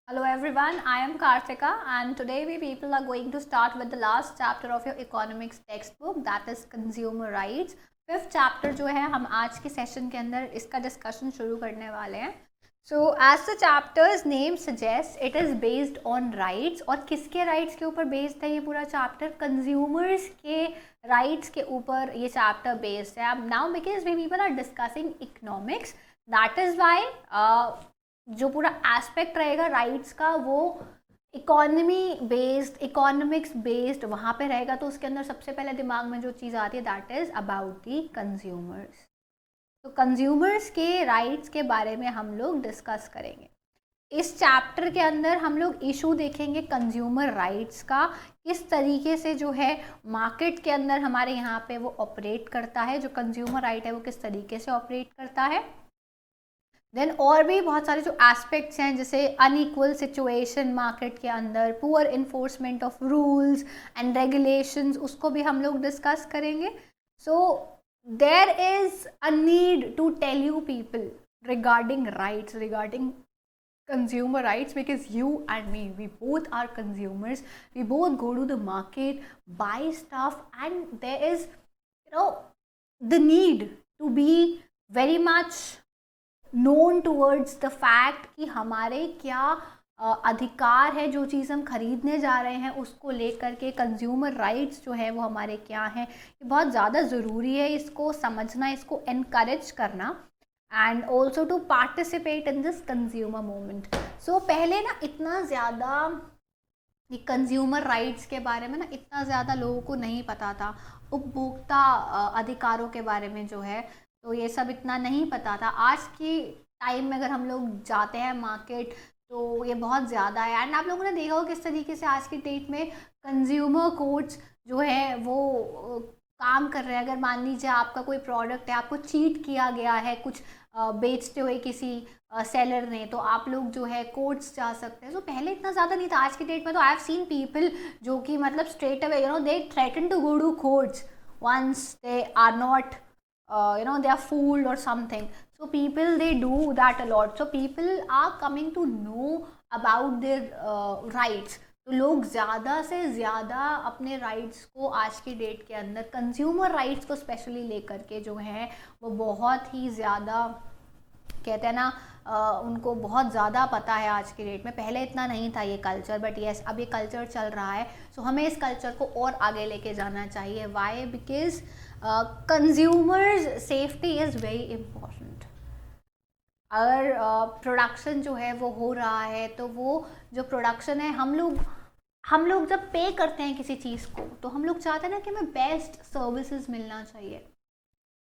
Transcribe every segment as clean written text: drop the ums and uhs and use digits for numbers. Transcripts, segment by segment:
Hello everyone, I am Karthika and today we people are going to start with the last chapter of your economics textbook, that is consumer rights. Fifth chapter जो है हम आज के session के अंदर इसका discussion शुरू करने वाले हैं. So as the chapter's name suggest it is based on rights. और किसके राइट्स के ऊपर बेस्ड है ये पूरा चैप्टर? कंज्यूमर्स के राइट्स के ऊपर ये चैप्टर बेस्ड है. अब now because we people are discussing economics, that is why जो पूरा एस्पेक्ट रहेगा राइट्स का वो इकोनॉमी बेस्ड, इकोनॉमिक्स बेस्ड वहाँ पे रहेगा. तो उसके अंदर सबसे पहले दिमाग में जो चीज़ आती है that is about the consumers. तो कंज्यूमर्स के राइट्स के बारे में हम लोग डिस्कस करेंगे. इस चैप्टर के अंदर हम लोग इशू देखेंगे कंज्यूमर राइट्स का, किस तरीके से जो है मार्केट के अंदर हमारे यहाँ पे वो ऑपरेट करता है, जो कंज्यूमर राइट है वो किस तरीके से ऑपरेट करता है. देन और भी बहुत सारे जो एस्पेक्ट्स हैं जैसे अनइक्वल सिचुएशन मार्केट के अंदर, poor enforcement of rules and regulations, उसको भी हम लोग डिस्कस करेंगे. So there is a need to tell you people regarding rights, regarding consumer rights, because you and me, we both are consumers. We both go to the market, buy stuff, and there is the need to be very much known towards the fact कि हमारे क्या अधिकार है, जो चीज़ हम खरीदने जा रहे हैं उसको लेकर के कंज्यूमर राइट्स जो है वो हमारे क्या हैं. ये बहुत ज़्यादा ज़रूरी है इसको समझना, इसको एनकरेज करना, and also to participate in this consumer movement. So पहले ना इतना ज़्यादा ये कंज्यूमर राइट्स के बारे में ना इतना ज़्यादा लोगों को नहीं पता था. उपभोक्ता अधिकारों के बारे में जो है तो ये सब इतना नहीं पता था. आज की टाइम में अगर हम लोग जाते हैं मार्केट तो ये बहुत ज़्यादा है. एंड आप लोगों ने देखा हो किस तरीके से आज की डेट में कंज्यूमर कोर्ट्स जो है वो काम कर रहे हैं. अगर मान लीजिए आपका कोई प्रोडक्ट है, आपको चीट किया गया है कुछ बेचते हुए किसी सेलर ने, तो आप लोग जो है कोर्ट्स जा सकते हैं. तो पहले इतना ज़्यादा नहीं था. आज की डेट में तो आई हैव सीन पीपल जो कि मतलब straight away they threaten to go to courts once they are not they are fooled or something. So people, they do that a lot. So people are coming to know about their rights. तो लोग ज़्यादा से ज़्यादा अपने rights को आज की date के अंदर, कंज्यूमर राइट्स को स्पेशली लेकर के जो है वो बहुत ही ज़्यादा कहते हैं ना उनको बहुत ज़्यादा पता है आज की डेट में. पहले इतना नहीं था ये कल्चर, बट येस अब ये कल्चर चल रहा है. सो हमें इस कल्चर को और आगे लेके जाना चाहिए. Why? Because consumers safety is very important. अगर प्रोडक्शन जो है वो हो रहा है तो वो जो प्रोडक्शन है हम लोग जब पे करते हैं किसी चीज़ को तो हम लोग चाहते हैं ना कि हमें बेस्ट सर्विसेज मिलना चाहिए.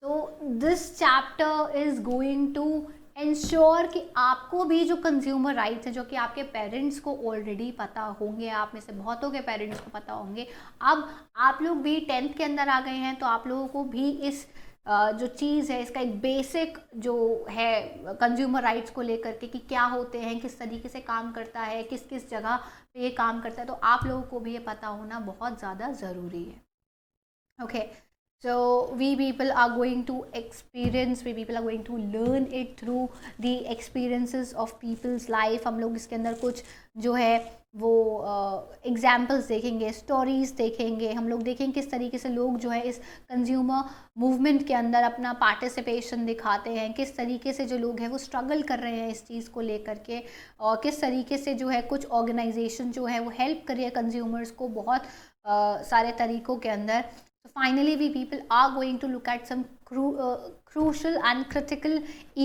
तो this chapter is going to ensure कि आपको भी जो कंज्यूमर राइट्स हैं, जो कि आपके पेरेंट्स को ऑलरेडी पता होंगे, आप में से बहुतों के पेरेंट्स को पता होंगे, अब आप लोग भी 10th के अंदर आ गए हैं तो आप लोगों को भी इस जो चीज़ है इसका एक बेसिक जो है कंज्यूमर राइट्स को लेकर के कि क्या होते हैं, किस तरीके से काम करता है, किस किस जगह पे ये काम करता है, तो आप लोगों को भी ये पता होना बहुत ज़्यादा ज़रूरी है. Okay. So we people are going to experience, we people are going to learn it through the experiences of people's life. हम लोग इसके अंदर कुछ जो है वो एग्जाम्पल्स देखेंगे, स्टोरीज देखेंगे. हम लोग देखेंगे किस तरीके से लोग जो है इस कंज्यूमर मूवमेंट के अंदर अपना पार्टिसिपेशन दिखाते हैं, किस तरीके से जो लोग हैं वो स्ट्रगल कर रहे हैं इस चीज़ को लेकर के, और किस तरीके से जो है कुछ ऑर्गेनाइजेशन जो है वो हेल्प कर रही है कंज्यूमर्स को बहुत सारे तरीक़ों के अंदर. So finally, we people are going to look at some crucial and critical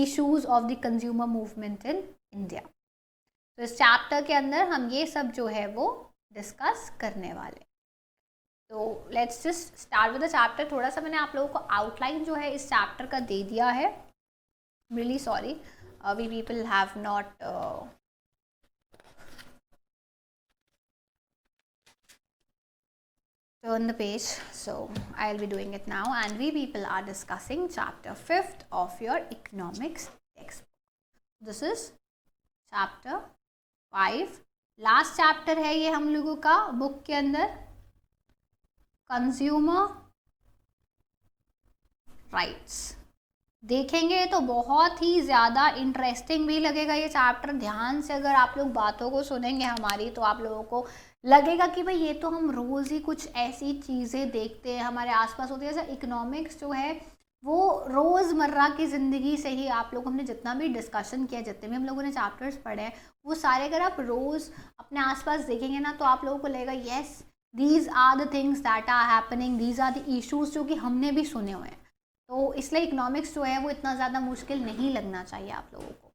issues of the consumer movement in India. तो इस चैप्टर के अंदर हम ये सब जो है वो डिस्कस करने वाले. तो let's just start with the chapter. थोड़ा सा मैंने आप लोगों को आउटलाइन जो है इस चैप्टर का दे दिया है. Really sorry, we people have not turn the page, so I'll be doing it now, and we people are discussing chapter 5th of your economics textbook. This is chapter 5. Last chapter है ये हम लोगों का book के अंदर, consumer rights. देखेंगे तो बहुत ही ज़्यादा इंटरेस्टिंग भी लगेगा ये चैप्टर। ध्यान से अगर आप लोग बातों को सुनेंगे हमारी, तो आप लोगों को लगेगा कि भाई ये तो हम रोज़ ही कुछ ऐसी चीज़ें देखते हैं हमारे आसपास होती है। जैसे इकोनॉमिक्स जो है वो रोज़मर्रा की ज़िंदगी से ही आप लोग, हमने जितना भी डिस्कशन किया, जितने भी हम लोगों ने चैप्टर्स पढ़े हैं, वो सारे अगर आप रोज़ अपने आसपास देखेंगे ना, तो आप लोगों को लगेगा yes, these are the things that are happening, these are the issues जो कि हमने भी सुने हुए हैं। तो इसलिए इकोनॉमिक्स जो है वो इतना ज़्यादा मुश्किल नहीं लगना चाहिए आप लोगों को।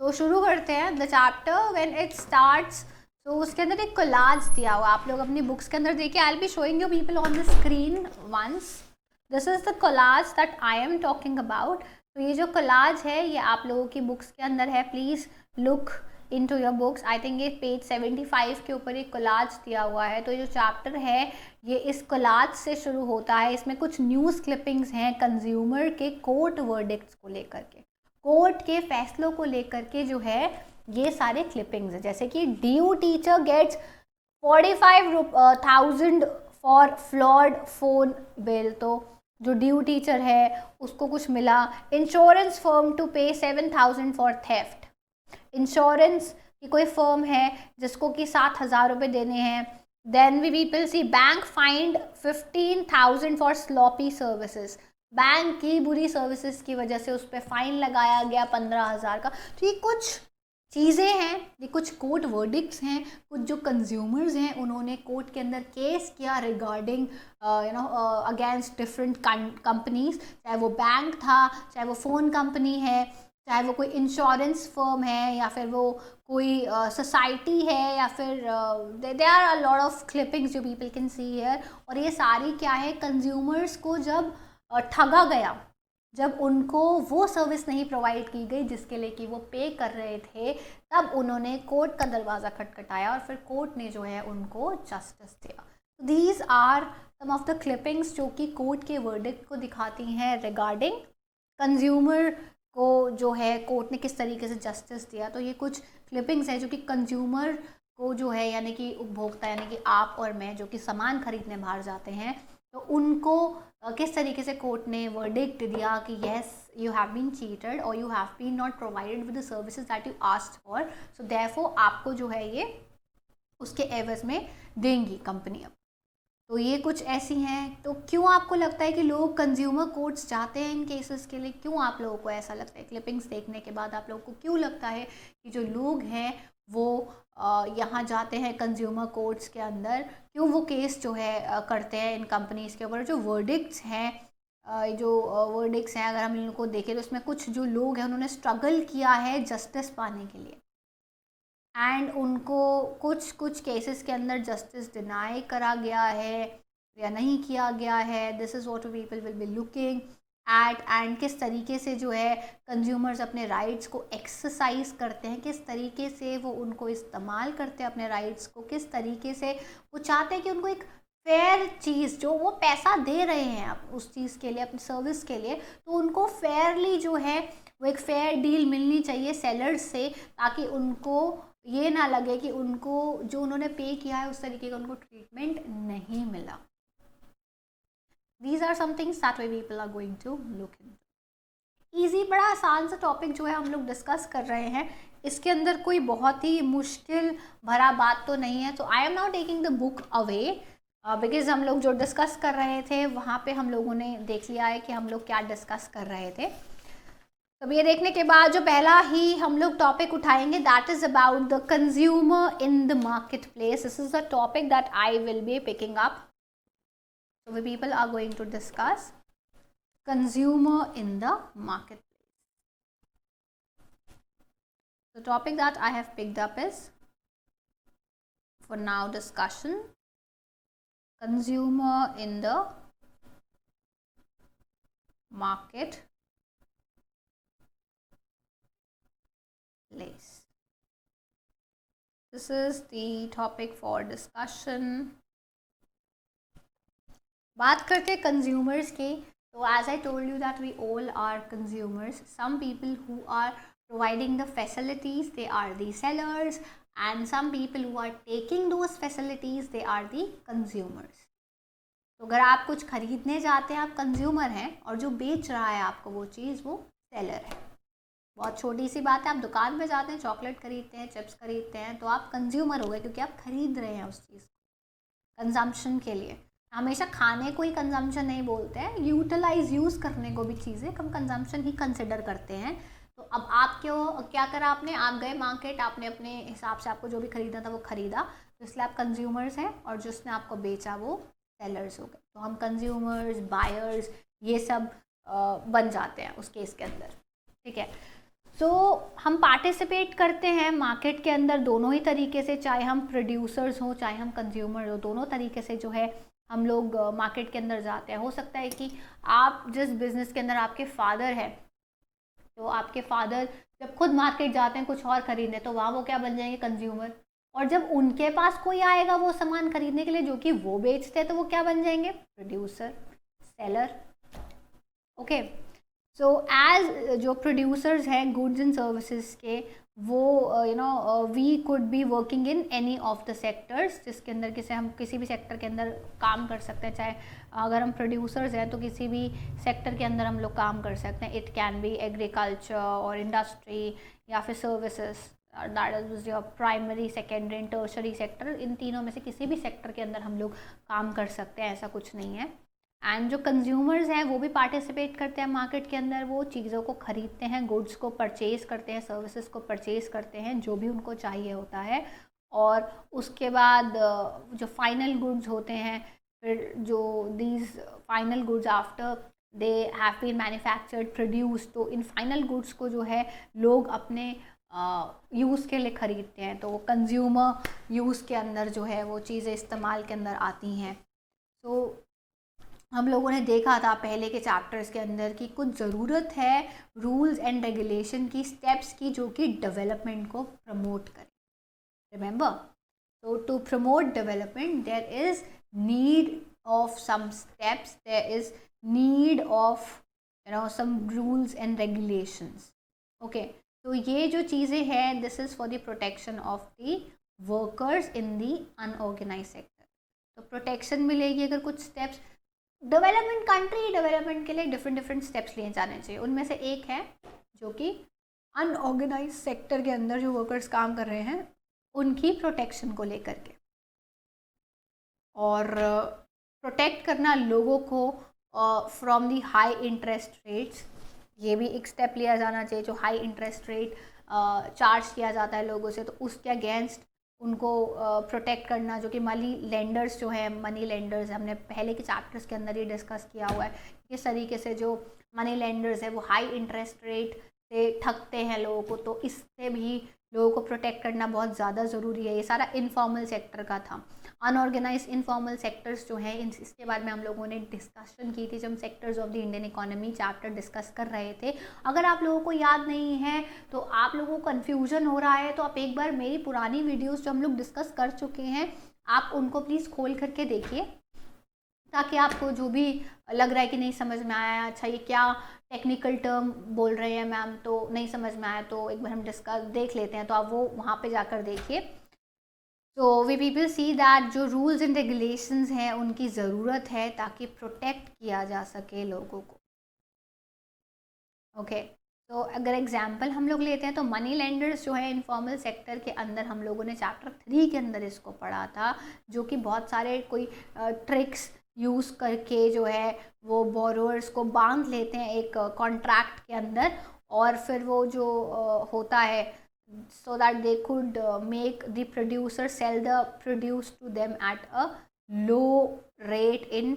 तो शुरू करते हैं the chapter when it starts. तो उसके अंदर एक कोलाज दिया हुआ, आप लोग अपनी बुक्स के अंदर देखिए। I will be showing you people on the screen once. This is the collage that I am talking about. तो ये जो कोलाज है ये आप लोगों की बुक्स के अंदर है। Please look into your books. I think ये पेज 75 के ऊपर एक कोलाज दिया हुआ है। तो ये जो चैप्टर है ये इस कोलाज से शुरू होता है। इसमें कुछ न्यूज़ क्लिपिंग्स हैं कंज्यूमर के कोर्ट वर्डिक्ट्स को लेकर के, कोर्ट के फैसलों को लेकर के जो है ये सारे क्लिपिंग्स हैं। जैसे कि due teacher gets 45,000 for flawed phone bill. तो जो ड्यू टीचर है उसको कुछ मिला। इंश्योरेंस फर्म टू पे 7,000 फॉर थेफ्ट। इंश्योरेंस की कोई फर्म है जिसको कि 7,000 रुपये देने हैं। Then we people see bank fined 15,000 for sloppy services. Bank की बुरी सर्विसेज की वजह से उस पर फाइन लगाया गया 15,000 का। तो ये कुछ चीज़ें हैं, ये कुछ कोर्ट वर्डिक्ट्स हैं, कुछ जो कंज्यूमर्स हैं उन्होंने कोर्ट के अंदर केस किया रिगार्डिंग अगेंस्ट डिफरेंट कंपनीज। चाहे वो बैंक था, चाहे वो फ़ोन कंपनी है, चाहे वो कोई इंश्योरेंस फर्म है, या फिर वो कोई सोसाइटी है, या फिर they are a lot of clippings जो पीपल कैन सी हियर। और ये सारी क्या है, कंज्यूमर्स को जब ठगा गया, जब उनको वो सर्विस नहीं प्रोवाइड की गई जिसके लिए कि वो पे कर रहे थे, तब उन्होंने कोर्ट का दरवाज़ा खटखटाया और फिर कोर्ट ने जो है उनको जस्टिस दिया। These are some of the clippings जो कि कोर्ट के वर्डिक्ट को दिखाती हैं रिगार्डिंग कंज्यूमर को जो है कोर्ट ने किस तरीके से जस्टिस दिया। तो ये कुछ क्लिपिंग्स है जो कि कंज्यूमर को जो है, यानी कि उपभोक्ता, यानी कि आप और मैं जो कि सामान खरीदने बाहर जाते हैं, तो उनको किस तरीके से कोर्ट ने वर्डिक्ट दिया कि yes you have been cheated और you have been not provided with the services that you asked for, so therefore आपको जो है ये उसके एवज में देंगी कंपनियाँ। तो ये कुछ ऐसी हैं। तो क्यों आपको लगता है कि लोग कंज्यूमर कोर्ट्स जाते हैं इन केसेस के लिए? क्यों आप लोगों को ऐसा लगता है? क्लिपिंग्स देखने के बाद आप लोगों को क्यों लगता है कि जो लोग हैं वो यहाँ जाते हैं कंज्यूमर कोर्ट्स के अंदर? क्यों वो केस जो है करते हैं इन कंपनीज़ के ऊपर? जो वर्डिक्ट्स हैं, अगर हम इनको देखें तो इसमें कुछ जो लोग हैं उन्होंने स्ट्रगल किया है जस्टिस पाने के लिए, एंड उनको कुछ कुछ केसेस के अंदर जस्टिस डिनाई करा गया है या नहीं किया गया है। This is what people will be looking at, and किस तरीके से जो है कंज्यूमर्स अपने राइट्स को एक्सरसाइज करते हैं, किस तरीके से वो उनको इस्तेमाल करते हैं अपने राइट्स को, किस तरीके से वो चाहते हैं कि उनको एक फेयर चीज़, जो वो पैसा दे रहे हैं आप उस चीज़ के लिए, अपनी सर्विस के लिए, तो उनको फेयरली जो है वो एक फेयर डील मिलनी चाहिए सेलर्स से, ताकि उनको ये ना लगे कि उनको जो उन्होंने पे किया है उस तरीके का उनको ट्रीटमेंट नहीं मिला। These are some things that way people are going to look into. Easy, बड़ा आसान सा टॉपिक जो है हम लोग डिस्कस कर रहे हैं। इसके अंदर कोई बहुत ही मुश्किल भरा बात तो नहीं है। तो I am not taking the book away because हम लोग जो डिस्कस कर रहे थे वहाँ पे हम लोगों ने देख लिया है कि हम लोग क्या डिस्कस कर रहे थे। तो ये देखने के बाद जो पहला ही हम लोग टॉपिक उठाएंगे that is about the consumer in the market place. This is the topic that I will be picking up. So we people are going to discuss consumer in the marketplace. The topic that I have picked up is, for now discussion, consumer in the market place. This is the topic for discussion. बात करते हैं consumers की। तो as I told you that we all are consumers. Some people who are providing the facilities they are the sellers, and some people who are taking those facilities they are the consumers. तो अगर आप कुछ खरीदने जाते हैं, आप consumer हैं, और जो बेच रहा है आपको वो चीज़, वो सेलर है। बहुत छोटी सी बात है, आप दुकान पे जाते हैं, चॉकलेट खरीदते हैं, चिप्स खरीदते हैं, तो आप कंज्यूमर हो गए, क्योंकि आप खरीद रहे हैं उस चीज़ को कंजम्पशन के लिए। हमेशा खाने को ही कंजम्पशन नहीं बोलते हैं, यूज़ करने को भी चीज़ें हम कंजम्पशन ही कंसिडर करते हैं। तो अब आप क्यों क्या करा आपने, आप गए मार्केट, आपने अपने हिसाब से आपको जो भी खरीदना था वो खरीदा, तो इसलिए आप कंज्यूमर्स हैं, और जिसने आपको बेचा वो सेलर्स हो गए। तो हम कंज्यूमर्स, बायर्स, ये सब बन जाते हैं उस केस के अंदर, ठीक है। तो हम पार्टिसिपेट करते हैं मार्केट के अंदर दोनों ही तरीके से, चाहे हम प्रोड्यूसर्स हों चाहे हम कंज्यूमर हो, दोनों तरीके से जो है हम लोग मार्केट के अंदर जाते हैं। हो सकता है कि आप जिस बिज़नेस के अंदर आपके फादर हैं, तो आपके फादर जब खुद मार्केट जाते हैं कुछ और खरीदने, तो वहाँ वो क्या बन जाएंगे, कंज्यूमर। और जब उनके पास कोई आएगा वो सामान खरीदने के लिए जो कि वो बेचते हैं, तो वो क्या बन जाएंगे, producer, seller. Okay, so as जो प्रोड्यूसर्स हैं गुड्स एंड सर्विसेज के, वो we could be working in any of the sectors, जिसके अंदर हम किसी भी सेक्टर के अंदर काम कर सकते हैं। चाहे अगर हम प्रोड्यूसर्स हैं तो किसी भी सेक्टर के अंदर हम लोग काम कर सकते हैं। इट कैन बी एग्रीकल्चर और इंडस्ट्री, या फिर services, that is your primary, secondary and tertiary sector. इन तीनों में से किसी भी सेक्टर के अंदर हम लोग काम कर सकते हैं, ऐसा कुछ नहीं है। एंड जो कंज्यूमर्स हैं वो भी पार्टिसिपेट करते हैं मार्केट के अंदर, वो चीज़ों को खरीदते हैं, गुड्स को परचेज़ करते हैं, सर्विसेज को परचेज़ करते हैं, जो भी उनको चाहिए होता है। और उसके बाद जो फाइनल गुड्स होते हैं, फिर जो these final goods after they have been manufactured, produce, तो इन फाइनल गुड्स को जो है लोग अपने यूज़ के लिए ख़रीदते हैं, तो वो कंज्यूमर यूज़ के अंदर जो है वो चीज़ें इस्तेमाल के अंदर आती हैं। तो हम लोगों ने देखा था पहले के चैप्टर्स के अंदर कि कुछ ज़रूरत है रूल्स एंड रेगुलेशन की, स्टेप्स की, जो कि डेवलपमेंट को प्रमोट करें। रिमेंबर, तो to promote development there is need of some steps, there is need of some rules and regulations. Okay, तो ये जो चीज़ें हैं, this is for the protection of the workers in the unorganised sector. तो protection मिलेगी अगर कुछ steps, development, country development के लिए डिफरेंट स्टेप्स लिए जाने चाहिए। उनमें से एक है जो कि अनऑर्गेनाइज सेक्टर के अंदर जो वर्कर्स काम कर रहे हैं उनकी प्रोटेक्शन को लेकर के, और प्रोटेक्ट करना लोगों को from the high interest rates. ये भी एक स्टेप लिया जाना चाहिए। जो हाई इंटरेस्ट रेट चार्ज किया जाता है लोगों से, तो उसके अगेंस्ट उनको प्रोटेक्ट करना, जो कि मनी लेंडर्स जो है, मनी लेंडर्स हमने पहले के चैप्टर्स के अंदर ही डिस्कस किया हुआ है, किस तरीके से जो मनी लेंडर्स है वो हाई इंटरेस्ट रेट से ठगते हैं लोगों को, तो इससे भी लोगों को प्रोटेक्ट करना बहुत ज़्यादा ज़रूरी है। ये सारा इनफॉर्मल सेक्टर का था। अनऑर्गेनाइज इनफॉर्मल सेक्टर्स जो हैं, इसके बारे में हम लोगों ने डिस्कशन की थी जब हम sectors of the Indian economy chapter discuss कर रहे थे। अगर आप लोगों को याद नहीं है, तो आप लोगों को कन्फ्यूजन हो रहा है, तो आप एक बार मेरी पुरानी वीडियोज़ जो हम लोग डिस्कस कर चुके हैं, आप उनको प्लीज़ खोल करके देखिए, ताकि आपको जो भी लग रहा है कि नहीं समझ में आया, अच्छा ये क्या टेक्निकल टर्म बोल रहे हैं मैम, तो नहीं समझ में आया, तो एक बार हम डिस्कस देख लेते हैं, तो आप वो वहाँ पे जाकर देखिए। तो वी पीपल सी दैट जो रूल्स एंड रेगुलेशंस हैं उनकी ज़रूरत है ताकि प्रोटेक्ट किया जा सके लोगों को। ओके, तो अगर एग्जांपल हम लोग लेते हैं, तो मनी लेंडर्स जो है इनफॉर्मल सेक्टर के अंदर हम लोगों ने चैप्टर 3 के अंदर इसको पढ़ा था, जो कि बहुत सारे कोई ट्रिक्स यूज़ करके जो है वो बोरोअर्स को बांध लेते हैं एक कॉन्ट्रैक्ट के अंदर, और फिर वो जो होता है, so that they could make the producer sell the produce to them at a low rate in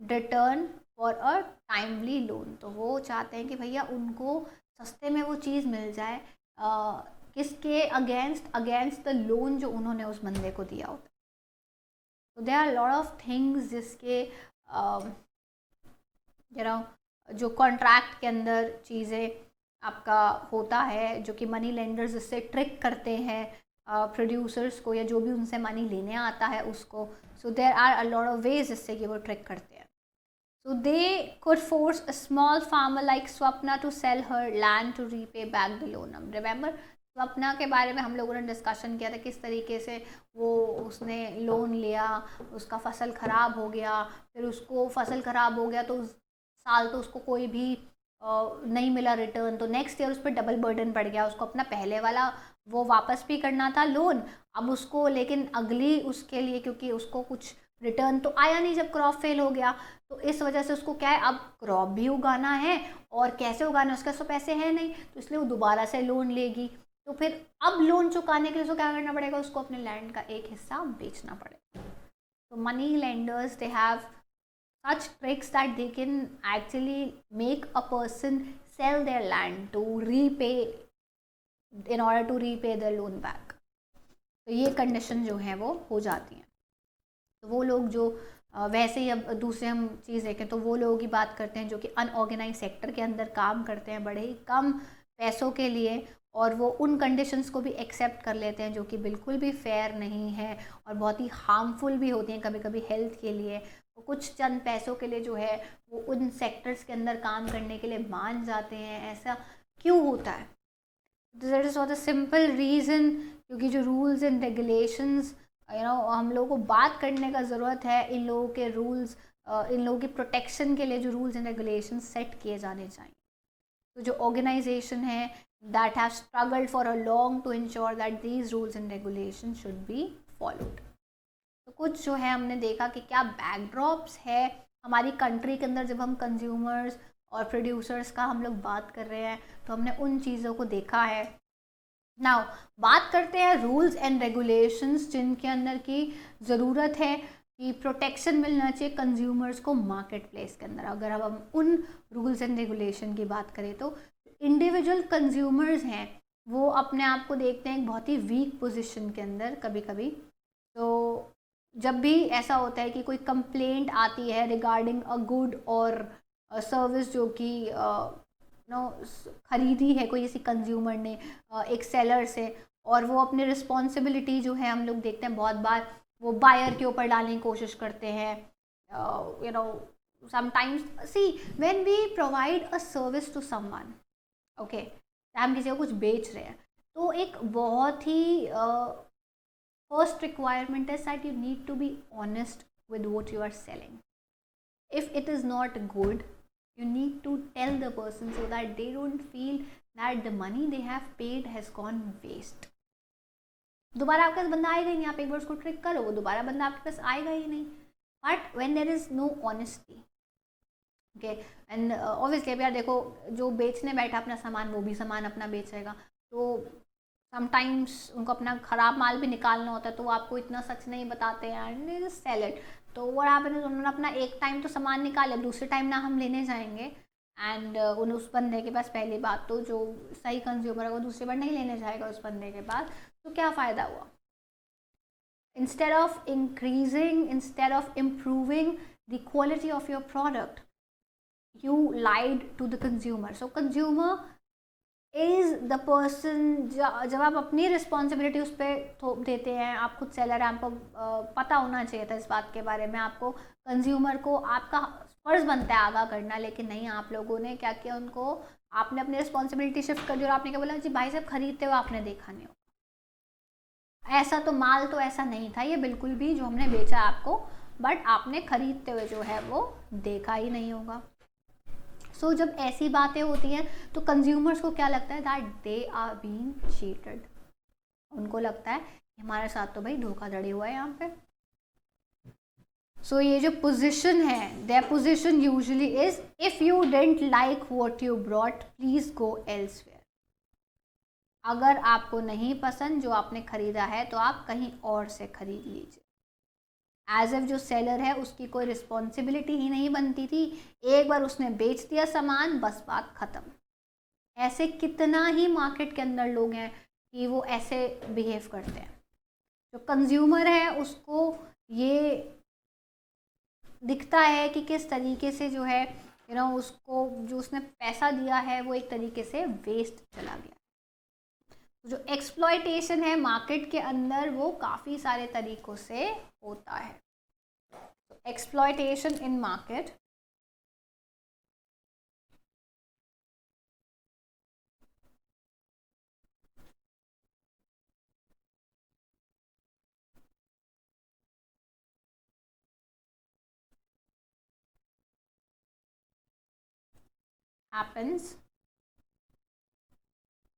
return for a timely loan। तो वो चाहते हैं कि भैया उनको सस्ते में वो चीज़ मिल जाए, किसके अगेंस्ट द लोन जो उन्होंने उस बंदे को दिया होता है। तो there are lot of things जिसके जो कॉन्ट्रैक्ट के अंदर चीज़ें आपका होता है, जो कि मनी लेंडर्स इससे ट्रिक करते हैं प्रोड्यूसर्स को, या जो भी उनसे मनी लेने आता है उसको। So there are a lot of ways जिससे कि वो ट्रिक करते हैं। So they could force a small farmer like Swapna to sell her land to repay back the loan. Remember, Swapna के बारे में हम लोगों ने डिस्कशन किया था, किस तरीके से वो उसने लोन लिया, उसका फसल ख़राब हो गया, फिर उसको फसल ख़राब हो गया तो उस साल तो उसको कोई भी नहीं मिला रिटर्न, तो नेक्स्ट ईयर उस पर डबल बर्डन पड़ गया, उसको अपना पहले वाला वो वापस भी करना था लोन, अब उसको लेकिन अगली उसके लिए क्योंकि उसको कुछ रिटर्न तो आया नहीं जब क्रॉप फेल हो गया, तो इस वजह से उसको क्या है, अब क्रॉप भी उगाना है और कैसे उगाना है, उसके पास तो पैसे हैं नहीं, तो इसलिए वो दोबारा से लोन लेगी। तो फिर अब लोन चुकाने के लिए उसको क्या करना पड़ेगा, उसको अपने लैंड का एक हिस्सा बेचना पड़ेगा। तो money lenders they have such tricks that they can actually make a person sell their land to repay in order to repay the loan back। तो ये कंडीशन जो है वो हो जाती है। तो वो लोग जो वैसे ही, अब दूसरे हम चीज़ देखें तो वो लोगों की बात करते हैं जो कि अनऑर्गेनाइज सेक्टर के अंदर काम करते हैं बड़े ही कम पैसों के लिए, और वो उन कंडीशंस को भी एक्सेप्ट कर लेते हैं जो कि बिल्कुल भी फेयर नहीं है और बहुत ही हार्मफुल भी होती हैं कभी कभी हेल्थ के लिए। वो कुछ चंद पैसों के लिए जो है वो उन सेक्टर्स के अंदर काम करने के लिए मान जाते हैं। ऐसा क्यों होता है? That is for the simple reason, क्योंकि जो रूल्स एंड रेगुलेशंस हम लोगों को बात करने का ज़रूरत है, इन लोगों के रूल्स, इन लोगों की प्रोटेक्शन के लिए जो रूल्स एंड रेगुलेशन सेट किए जाने चाहिए। तो जो ऑर्गेनाइजेशन है that have struggled for a long to ensure that these rules and regulation should be followed. तो कुछ जो है हमने देखा कि क्या बैकड्रॉप्स है हमारी कंट्री के अंदर, जब हम कंज्यूमर्स और प्रोड्यूसर्स का हम लोग बात कर रहे हैं तो हमने उन चीज़ों को देखा है। नाउ बात करते हैं रूल्स एंड रेगुलेशंस जिनके अंदर की ज़रूरत है कि प्रोटेक्शन मिलना चाहिए कंज्यूमर्स को मार्केट प्लेस के अंदर। अगर अब हम उन रूल्स एंड रेगुलेशन की बात करें तो इंडिविजुअल कंज्यूमर्स हैं वो अपने आप को देखते हैं एक बहुत ही वीक पोजीशन के अंदर कभी कभी। तो जब भी ऐसा होता है कि कोई कंप्लेंट आती है रिगार्डिंग अ गुड और सर्विस जो कि खरीदी है कोई ऐसी कंज्यूमर ने एक सेलर से, और वो अपनी रिस्पॉन्सिबिलिटी जो है हम लोग देखते हैं बहुत बार वो बायर के ऊपर डालने की कोशिश करते हैं। Sometimes see when we provide a service to someone, okay, हम किसी को कुछ बेच रहे हैं तो एक बहुत ही first requirement is that you need to be honest with what you are selling. If it is not good, you need to tell the person so that they don't feel that the money they have paid has gone waste. दोबारा आपके पास बंदा आएगा ही नहीं, आप एक बार उसको trick करो वो दोबारा बंदा आपके पास आएगा ही नहीं। But when there is no honesty, okay, and obviously अब यार देखो जो बेचने बैठा अपना सामान वो भी सामान अपना बेचेगा, तो समटाइम्स उनको अपना ख़राब माल भी निकालना होता है तो वो आपको इतना सच नहीं बताते हैं एंड सेल इट। तो वो आपने उन्होंने अपना एक टाइम तो सामान निकाला, दूसरे टाइम ना हम लेने जाएंगे एंड उस बंदे के पास पहली बात तो जो सही कंज्यूमर है वो दूसरी बार नहीं लेने जाएगा उस बंदे के पास, तो क्या फ़ायदा हुआ? Instead of increasing, instead of improving the quality of your product, you lied to the consumer. So consumer is the person, जब आप अपनी रिस्पॉन्सिबिलिटी उस पर थोप देते हैं, आप खुद सेलर हैं, आपको पता होना चाहिए था इस बात के बारे में, आपको कंज्यूमर को आपका फ़र्ज़ बनता है आगाह करना, लेकिन नहीं, आप लोगों ने क्या किया, उनको आपने अपनी रिस्पॉन्सिबिलिटी शिफ्ट कर दी और आपने क्या बोला, जी भाई साहब खरीदते हुए आपने देखा नहीं होगा, ऐसा तो माल तो ऐसा नहीं था ये बिल्कुल भी जो हमने बेचा आपको, बट आपने खरीदते हुए जो है वो देखा ही नहीं होगा। सो जब ऐसी बातें होती हैं तो कंज्यूमर्स को क्या लगता है, that they are being cheated, उनको लगता है हमारे साथ तो भाई धोखाधड़ी हुआ है यहाँ पे। सो ये जो पोजीशन है, their position usually is if you didn't like what you brought please go elsewhere. अगर आपको नहीं पसंद जो आपने खरीदा है तो आप कहीं और से खरीद लीजिए। एज एफ जो सेलर है उसकी कोई रिस्पॉन्सिबिलिटी ही नहीं बनती थी, एक बार उसने बेच दिया सामान बस बात ख़त्म। ऐसे कितना ही मार्केट के अंदर लोग हैं कि वो ऐसे बिहेव करते हैं। जो कंज्यूमर है उसको ये दिखता है कि किस तरीके से जो है उसको जो उसने पैसा दिया है वो एक तरीके से वेस्ट चला गया। जो एक्सप्लॉयटेशन है मार्केट के अंदर वो काफ़ी सारे तरीक़ों से होता है। Exploitation in market happens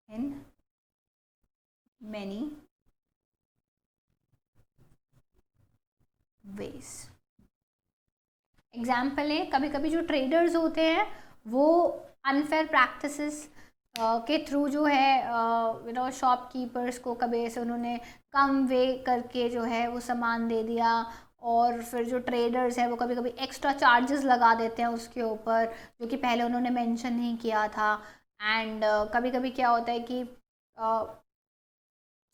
in many ways. Example है, कभी कभी जो ट्रेडर्स होते हैं वो अनफेयर प्रैक्टिसेस के थ्रू जो है शॉपकीपर्स को कभी ऐसे उन्होंने कम वे करके जो है वो सामान दे दिया, और फिर जो ट्रेडर्स है वो कभी कभी एक्स्ट्रा चार्जेस लगा देते हैं उसके ऊपर जो कि पहले उन्होंने मेंशन नहीं किया था। एंड कभी कभी क्या होता है कि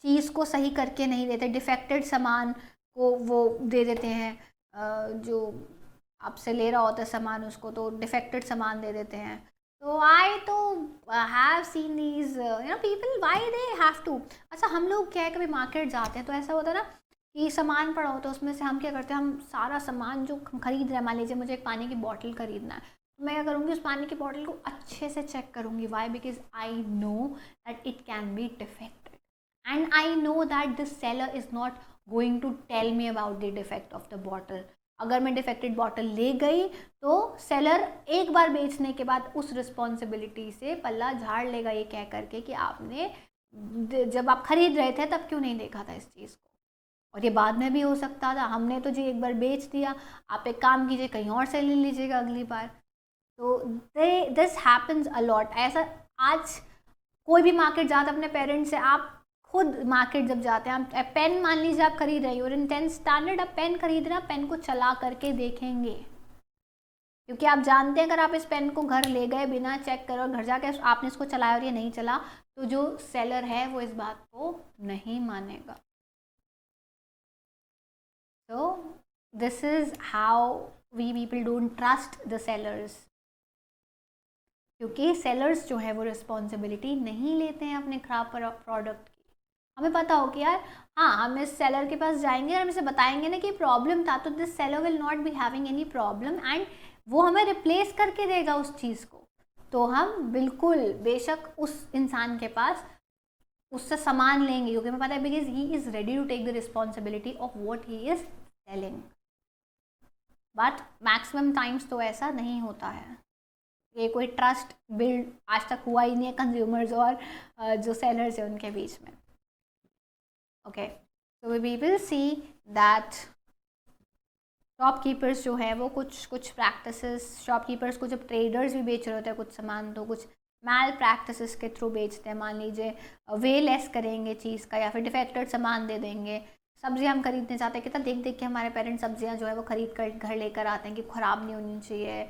चीज़ को सही करके नहीं देते, डिफेक्टेड सामान को वो दे देते हैं, जो आपसे ले रहा होता है सामान उसको तो डिफेक्टेड सामान दे देते हैं। तो I too have seen these people why they have to. अच्छा, हम लोग क्या है कभी मार्केट जाते हैं तो ऐसा होता है ना कि सामान पड़ा होता है, उसमें से हम क्या करते हैं, हम सारा सामान जो खरीद रहे हैं, मान लीजिए मुझे एक पानी की बॉटल खरीदना है, तो मैं क्या करूँगी, उस पानी की बॉटल को अच्छे से चेक करूँगी। Why? Because I know that it can be defected and I know that this seller is not going to tell me about the defect of the bottle. अगर मैं डिफेक्टेड बॉटल ले गई तो seller एक बार बेचने के बाद उस रिस्पॉन्सिबिलिटी से पल्ला झाड़ लेगा, ये कह करके कि आपने जब आप खरीद रहे थे तब क्यों नहीं देखा था इस चीज़ को। और ये बाद में भी हो सकता था, हमने तो जी एक बार बेच दिया, आप एक काम कीजिए कहीं और से ले लीजिएगा अगली बार। तो दिस हैपन्स अलॉट। ऐसा आज कोई भी मार्केट जाता अपने पेरेंट्स से, आप खुद मार्केट जब जाते हैं, आप पेन मान लीजिए आप खरीद रही हो, इन 10th स्टैंडर्ड आप पेन खरीद रहे हैं, पेन को चला करके देखेंगे, क्योंकि आप जानते हैं अगर आप इस पेन को घर ले गए बिना चेक करे और घर जाके आपने इसको चलाया और ये नहीं चला तो जो सेलर है वो इस बात को नहीं मानेगा। तो this is how we people don't trust the sellers, क्योंकि सेलर्स जो है वो रिस्पॉन्सिबिलिटी नहीं लेते हैं अपने खराब प्रोडक्ट की। हमें पता हो कि यार हाँ, हम इस सेलर के पास जाएंगे और हम इसे बताएंगे ना कि प्रॉब्लम था, तो this seller will not be having any problem and वो हमें रिप्लेस करके देगा उस चीज़ को। तो हम बिल्कुल बेशक उस इंसान के पास उससे सामान लेंगे, क्योंकि हमें पता है because he is ready to take the responsibility of what he is selling. But maximum times तो ऐसा नहीं होता है, ये कोई ट्रस्ट बिल्ड आज तक हुआ ही नहीं है कंज्यूमर्स और जो सेलर्स है उनके बीच में। Okay, so we will see that shopkeepers जो है वो कुछ प्रैक्टिसेस, शॉपकीपर्स को जब ट्रेडर्स भी बेच रहे होते हैं कुछ सामान तो कुछ मैल प्रैक्टिसेस के थ्रू बेचते हैं। मान लीजिए वे लेस करेंगे चीज़ का या फिर डिफेक्टेड सामान दे देंगे। सब्जियां हम खरीदने जाते हैं, कितना देख देख के हमारे पेरेंट्स सब्जियां जो है वो खरीद कर घर लेकर आते हैं कि ख़राब नहीं होनी चाहिए,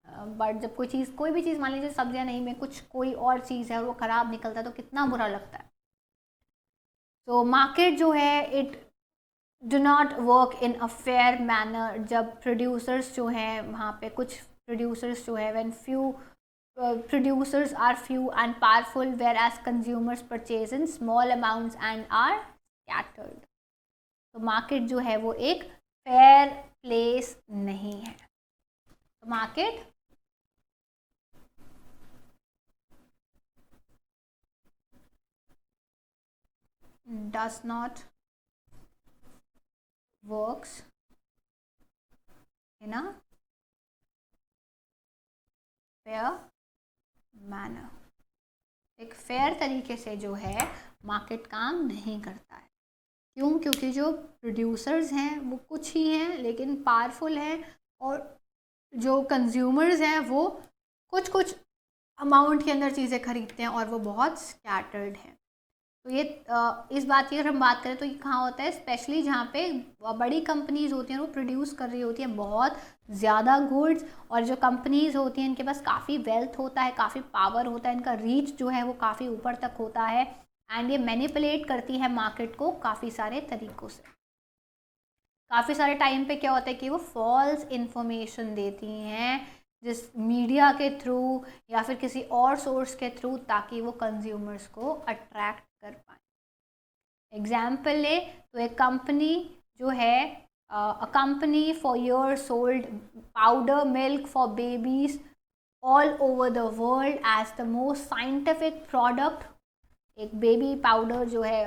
बट जब कोई भी चीज़ मान लीजिए सब्जियां नहीं में कुछ कोई और चीज़ है और वो ख़राब निकलता है तो कितना बुरा लगता है। तो मार्केट जो है it do not work in a fair manner. जब प्रोड्यूसर्स जो हैं वहाँ पे कुछ प्रोड्यूसर्स जो है when few producers are few and powerful where as consumers purchase in small amounts and are scattered. तो मार्केट जो है वो एक फेयर प्लेस नहीं है। तो market does not works in a fair manner। एक फेयर तरीके से जो है मार्केट काम नहीं करता है। क्यों? क्योंकि जो प्रोड्यूसर्स हैं वो कुछ ही हैं लेकिन पावरफुल हैं, और जो कंज्यूमर्स हैं वो कुछ कुछ अमाउंट के अंदर चीज़ें खरीदते हैं और वो बहुत स्कैटर्ड हैं। तो ये इस बात की अगर हम बात करें तो ये कहाँ होता है, स्पेशली जहाँ पे बड़ी कंपनीज़ होती हैं वो प्रोड्यूस कर रही होती हैं बहुत ज़्यादा गुड्स, और जो कंपनीज़ होती हैं इनके पास काफ़ी वेल्थ होता है, काफ़ी पावर होता है, इनका रीच जो है वो काफ़ी ऊपर तक होता है एंड ये मैनिपुलेट करती है मार्केट को काफ़ी सारे तरीक़ों से। काफ़ी सारे टाइम पे क्या होता है कि वो फॉल्स इन्फॉर्मेशन देती हैं जिस मीडिया के थ्रू या फिर किसी और सोर्स के थ्रू, ताकि वो कंज्यूमर्स को अट्रैक्ट कर पाए। एग्जाम्पल ले तो एक कंपनी जो है a company for your sold powder milk for babies all over the world as the most scientific product. एक बेबी पाउडर जो है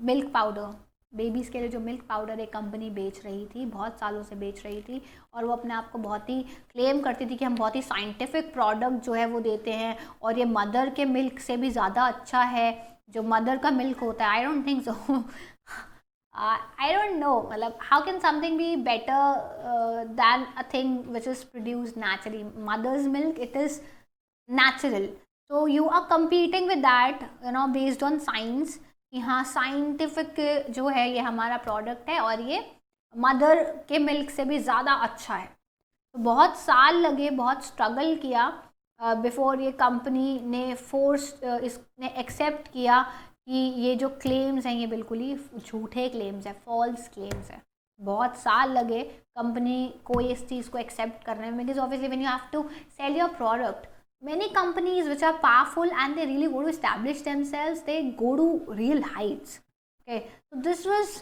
मिल्क पाउडर बेबीज़ के लिए जो मिल्क पाउडर एक कंपनी बेच रही थी, बहुत सालों से बेच रही थी, और वो अपने आप को बहुत ही क्लेम करती थी कि हम बहुत ही साइंटिफिक प्रोडक्ट जो है वो देते हैं और ये मदर के मिल्क से भी ज़्यादा अच्छा है, जो मदर का मिल्क होता है। I don't think so, I don't know, मतलब how can something be better than a thing which is produced naturally? Mother's milk, it is natural. So you are competing with that, you know, based on science, कि हाँ scientific जो है ये हमारा product है और ये मदर के मिल्क से भी ज़्यादा अच्छा है। तो बहुत साल लगे, बहुत स्ट्रगल किया बिफोर ये कंपनी ने इसने एक्सेप्ट किया कि ये जो क्लेम्स हैं ये बिल्कुल ही झूठे क्लेम्स हैं, फॉल्स क्लेम्स हैं। बहुत साल लगे कंपनी को इस चीज़ को एक्सेप्ट करने में, because obviously when you have to sell your product, many companies which are powerful and they really want to establish themselves, they go to real heights. Okay, so this was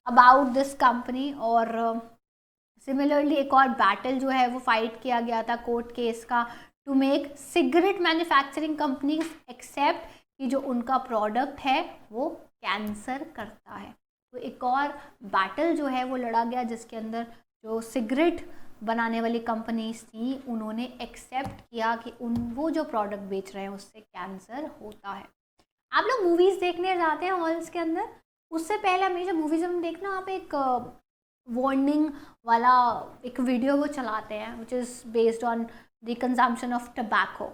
about this company. और similarly एक और battle जो है वो fight किया गया था court case का, to make cigarette manufacturing companies accept कि जो उनका प्रोडक्ट है वो कैंसर करता है। तो एक और बैटल जो है वो लड़ा गया जिसके अंदर जो सिगरेट बनाने वाली कंपनीज थी उन्होंने एक्सेप्ट किया कि वो जो प्रोडक्ट बेच रहे हैं उससे कैंसर होता है। आप लोग मूवीज़ देखने जाते हैं हॉल्स के अंदर, उससे पहले हमेशा मूवीज़ में देखना आप एक वार्निंग वाला एक वीडियो वो चलाते हैं which is based on the consumption of tobacco.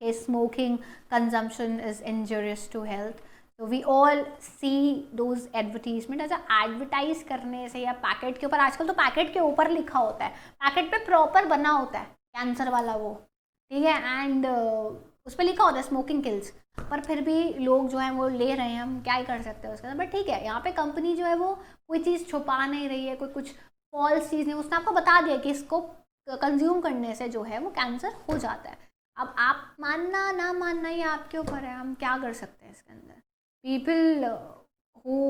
Smoking consumption is injurious to health. तो we all see those advertisement. ऐसा एडवर्टाइज करने से या पैकेट के ऊपर, आजकल तो पैकेट के ऊपर लिखा होता है, पैकेट पे प्रॉपर बना होता है कैंसर वाला वो, ठीक है, एंड उस पर लिखा होता है स्मोकिंग किल्स, पर फिर भी लोग जो है वो ले रहे हैं, हम क्या ही कर सकते हैं उसके अंदर। बट ठीक है, यहाँ पे कंपनी जो है वो कोई चीज़ छुपा नहीं रही है, कोई कुछ फॉल्स चीज़ नहीं, उसने आपको बता दिया कि इसको कंज्यूम करने से जो है वो कैंसर हो जाता है। अब आप मानना ना मानना ये आपके ऊपर है, हम क्या कर सकते हैं इसके अंदर। People who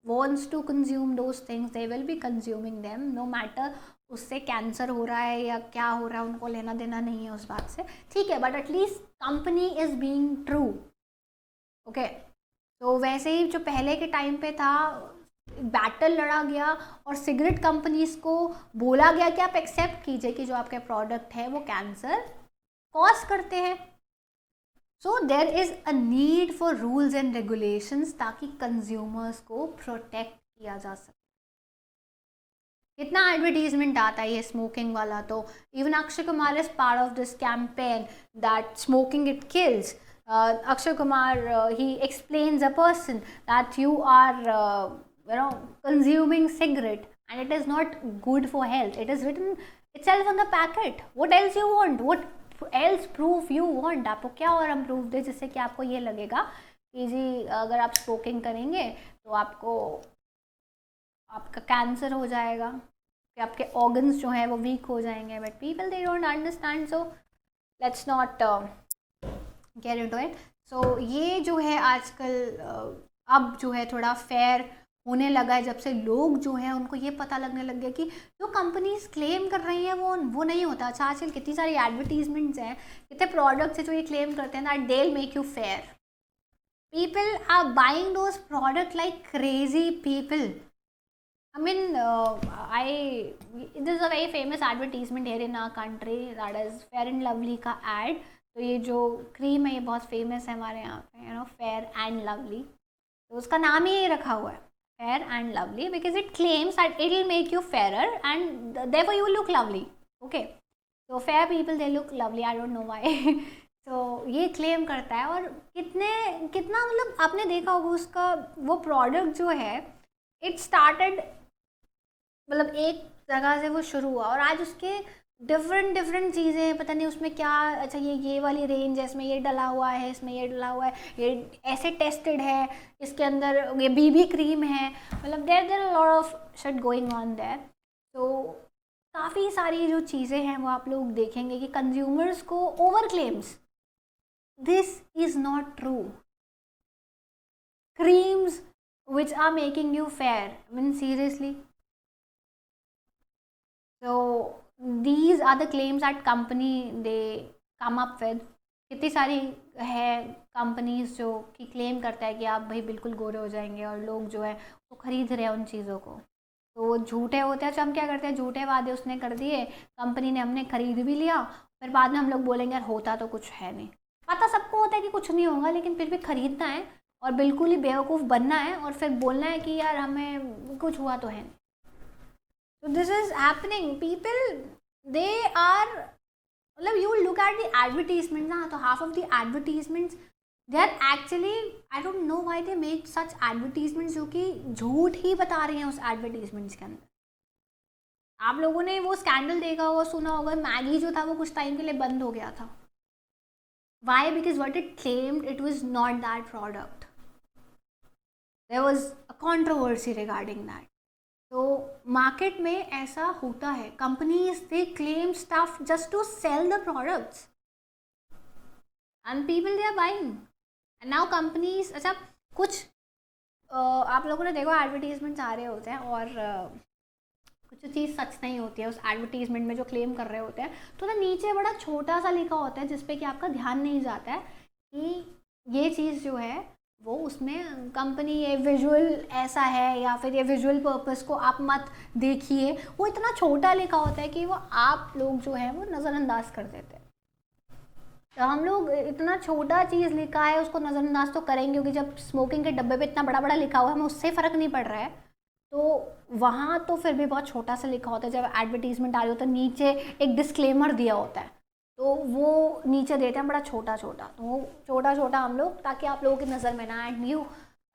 wants to consume those things, they will be consuming them no matter उससे कैंसर हो रहा है या क्या हो रहा है, उनको लेना देना नहीं है उस बात से, ठीक है। But at least company is being true, okay. तो वैसे ही जो पहले के टाइम पे था, बैटल लड़ा गया और सिगरेट कंपनीज को बोला गया कि आप एक्सेप्ट कीजिए कि जो आपके प्रोडक्ट है वो कैंसर कॉज करते हैं। So there is a need for rules and regulations ताकि कंज्यूमर्स को प्रोटेक्ट किया जा सके। कितना एडवर्टीजमेंट आता है ये स्मोकिंग वाला, तो even Akshay Kumar is part of this campaign that smoking it kills. Akshay Kumar he explains a person that you are consuming cigarette and it is not good for health. It is written itself on the packet. What else you want? What else proof you want? आपको क्या और हम proof दे जिससे कि आपको ये लगेगा कि जी अगर आप स्मोकिंग करेंगे तो आपका कैंसर हो जाएगा, कि आपके ऑर्गन्स जो हैं वो वीक हो जाएंगे। But people they don't understand, so let's not get into it. So ये जो है आजकल अब जो है थोड़ा फेयर होने लगा है, जब से लोग जो हैं उनको ये पता लगने लग गया कि जो कंपनीज क्लेम कर रही हैं वो नहीं होता। अच्छा, आजकल कितनी सारी एडवर्टीजमेंट्स हैं, कितने प्रोडक्ट्स हैं जो ये क्लेम करते हैं that they will make you fair. People are buying those product like crazy people. I mean, this is a very famous advertisement here in our country, that is Fair and Lovely का ad। तो ये जो cream है ये बहुत famous है हमारे यहाँ पे, फेयर एंड लवली, तो उसका नाम ही यही रखा हुआ है, fair and lovely, because it claims that it will make you fairer and therefore you look lovely, okay. तो fair people they look lovely, I don't know why. तो ये क्लेम करता है, और कितना मतलब आपने देखा होगा उसका वो प्रोडक्ट जो है, इट स्टार्टेड मतलब एक जगह से वो शुरू हुआ और आज उसके डिफरेंट चीज़ें, पता नहीं उसमें क्या, अच्छा ये वाली रेंज है, इसमें ये डला हुआ है, इसमें ये डला हुआ है, ये ऐसे टेस्टेड है, इसके अंदर ये बीबी क्रीम है, मतलब there lot of shit going on there. तो काफ़ी सारी जो चीज़ें हैं वो आप लोग देखेंगे कि कंज्यूमर्स को over claims, this is not true. Creams which are making you fair, I mean seriously। So these are the claims that company they come up with, कितनी सारी है कंपनीज जो कि क्लेम करता है कि आप भाई बिल्कुल गोरे हो जाएंगे, और लोग जो है वो खरीद रहे हैं उन चीज़ों को। तो वो झूठे होते हैं, तो हम क्या करते हैं, झूठे वादे उसने कर दिए, कंपनी ने, हमने खरीद भी लिया, फिर बाद में हम लोग बोलेंगे यार होता तो कुछ है नहीं। पता सबको होता है कि कुछ नहीं होगा, लेकिन फिर भी खरीदना है और बिल्कुल ही बेवकूफ़ बनना है और फिर बोलना है कि यार हमें कुछ हुआ तो है नहीं। तो this is happening, people they are, मतलब you look at the advertisement ना, तो half of the advertisements they are actually, I don't know why they make such advertisements जो कि झूठ ही बता रहे हैं उस एडवर्टीजमेंट्स के अंदर। आप लोगों ने वो स्कैंडल देखा होगा, सुना होगा, मैगी जो था वो कुछ टाइम के लिए बंद हो गया था। Why? Because what it claimed it was not that product, there was a controversy regarding that. तो मार्केट में ऐसा होता है, companies they claim stuff just to sell the products and people they are buying. And now companies, अच्छा कुछ आप लोगों ने देखो एडवर्टीजमेंट्स आ रहे होते हैं और कुछ चीज़ सच नहीं होती है उस एडवर्टीजमेंट में जो क्लेम कर रहे होते हैं, तो ना नीचे बड़ा छोटा सा लिखा होता है जिसपे कि आपका ध्यान नहीं जाता है कि ये चीज़ जो है वो उसमें कंपनी ये विजुअल ऐसा है या फिर ये विजुअल पर्पस को आप मत देखिए। वो इतना छोटा लिखा होता है कि वो आप लोग जो है वो नज़रअंदाज कर देते हैं। तो हम लोग इतना छोटा चीज़ लिखा है उसको नज़रअंदाज तो करेंगे, क्योंकि जब स्मोकिंग के डब्बे पे इतना बड़ा बड़ा लिखा हुआ है, हमें उससे फ़र्क नहीं पड़ रहा है, तो वहाँ तो फिर भी बहुत छोटा सा लिखा होता है। जब एडवर्टीजमेंट आ रही होता है नीचे एक डिस्क्लेमर दिया होता है, तो वो नीचे देते हैं बड़ा छोटा छोटा, तो वो छोटा छोटा हम लोग, ताकि आप लोगों की नज़र में ना एंड यू,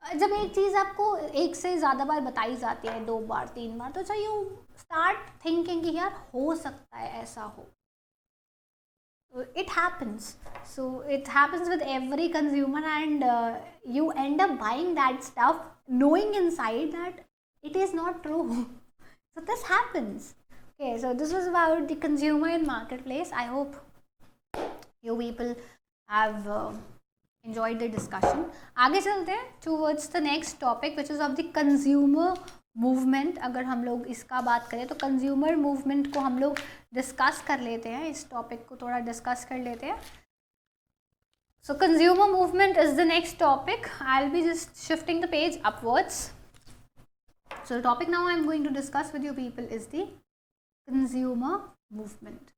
जब एक चीज़ आपको एक से ज़्यादा बार बताई जाती है, 2 बार 3 बार, तो अच्छा यू स्टार्ट थिंकिंग कि यार हो सकता है ऐसा हो। It happens. So it happens with every consumer, and you end up buying that stuff knowing inside that it is not true. So this happens. Okay, so this was about the consumer and marketplace. I hope you people have enjoyed the discussion. आगे चलते हैं towards the next topic which is of the consumer movement। अगर हम लोग इसका बात करें तो कंज्यूमर मूवमेंट को हम लोग डिस्कस कर लेते हैं, इस टॉपिक को थोड़ा डिस्कस कर लेते हैं। So consumer movement is the next topic. I will be just shifting the page upwards. So the topic now I am going to discuss with you people is the consumer movement.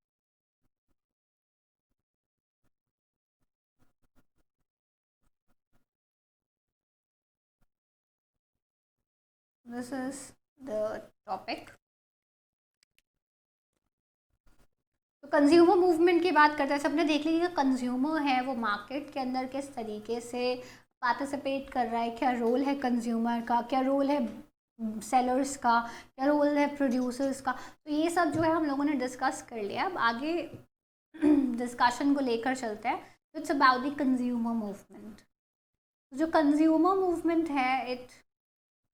This is the topic. तो consumer movement की बात करते हैं, सबने देख ली कि consumer है वो मार्केट के अंदर किस तरीके से पार्टिसिपेट कर रहा है, क्या रोल है कंज्यूमर का, क्या रोल है सेलर्स का, क्या रोल है प्रोड्यूसर्स का। तो ये सब जो है हम लोगों ने डिस्कस कर लिया। अब आगे डिस्कशन को लेकर चलते हैं। It's about the consumer movement. जो कंज्यूमर मूवमेंट है it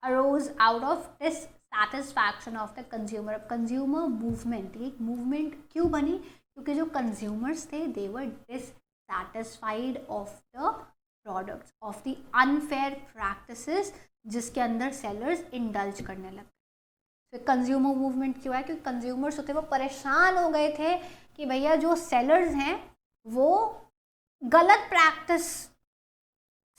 arose out of dissatisfaction of the consumer. अब कंज्यूमर मूवमेंट, ये मूवमेंट क्यों बनी? क्योंकि जो कंज्यूमर्स थे they were dissatisfied of the products, of the unfair practices जिसके अंदर सेलर्स इंडल्ज करने लगे। तो कंज्यूमर मूवमेंट क्यों है? क्योंकि कंज्यूमर्स होते वो परेशान हो गए थे कि भैया जो सेलर्स हैं वो गलत प्रैक्टिस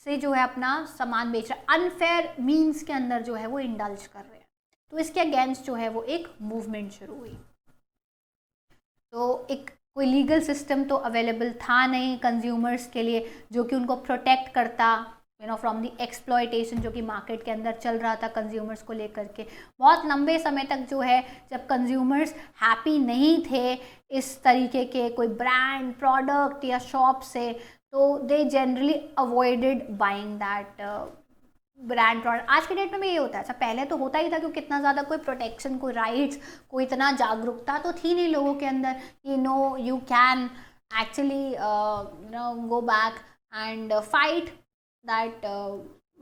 से जो है अपना सामान बेच रहा है, अनफेयर मीन्स के अंदर जो है वो इंडल्ज कर रहे हैं। तो इसके अगेंस्ट जो है वो एक मूवमेंट शुरू हुई। तो एक कोई लीगल सिस्टम तो अवेलेबल था नहीं कंज्यूमर्स के लिए जो कि उनको प्रोटेक्ट करता फ्रॉम दी एक्सप्लॉयटेशन जो कि मार्केट के अंदर चल रहा था कंज्यूमर्स को लेकर के। बहुत लंबे समय तक जो है जब कंज्यूमर्स हैप्पी नहीं थे इस तरीके के कोई ब्रांड प्रोडक्ट या शॉप से, तो they generally avoided buying that brand product. आज के डेट में भी ये होता है। अच्छा पहले तो होता ही था क्योंकि इतना ज़्यादा कोई प्रोटेक्शन, कोई राइट्स, कोई इतना जागरूकता तो थी नहीं लोगों के अंदर कि no you can actually go back and fight that